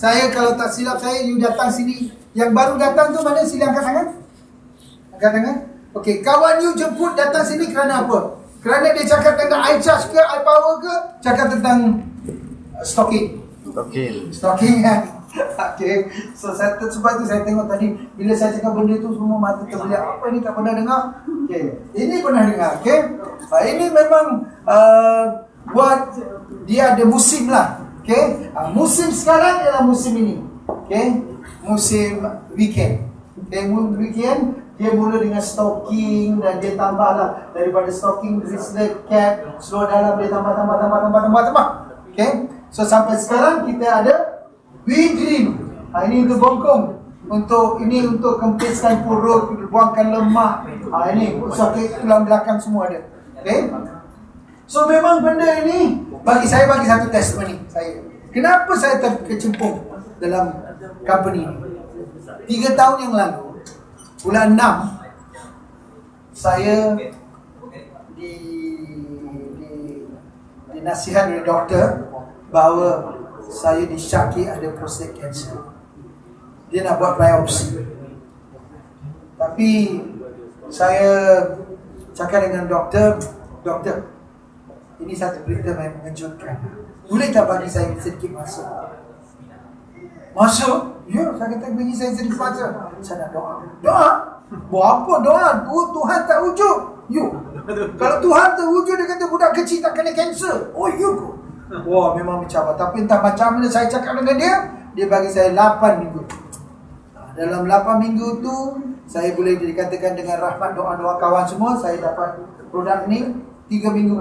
Saya kalau tak silap saya, you datang sini. Yang baru datang tu mana? Sila angkat tangan. Angkat tangan. Okey, kawan you jemput datang sini kerana apa? Kerana dia cakap tentang eye charge ke, eye power ke? Cakap tentang stocking. Stocking kan? Okey. So sebab tu saya tengok tadi, bila saya cakap benda tu semua mata terbeliak. Apa ni tak pernah dengar? Okey. Ini pernah dengar. Okey. Ini memang buat dia ada musim lah. Okey. Musim sekarang ialah musim ini. Okey. Musim weekend. Okay, weekend dia mula dengan stocking dan dia tambahlah daripada stocking, bracelet, cap, seluar dalam dia tambah. Okay. So sampai sekarang kita ada V-Dream. Ini untuk bongkong. Ini untuk kempiskan perut, buangkan lemak. Ini sakit tulang belakang semua ada. Okay. So memang benda ini bagi satu testimoni saya. Kenapa saya terkecimpung dalam company ini? 3 tahun yang lalu, bulan 6, saya dinasihat oleh doktor bahawa saya disyaki ada prostate cancer. Dia nak buat biopsi. Tapi saya cakap dengan doktor, ini satu berita yang mengejutkan. Boleh tak bagi saya sedikit masa? Masuk? Ya, saya kata bagi saya sedikit masa. Saya nak doa. Doa? Buat apa doa? Tuhan tak wujud. You. Kalau Tuhan terwujud, dia kata budak kecil tak kena kanser. Oh, you. Wah, memang mencabar. Tapi entah macam mana saya cakap dengan dia bagi saya 8 minggu. Dalam 8 minggu tu, saya boleh dikatakan dengan rahmat doa-doa kawan semua, saya dapat produk ni 3 minggu.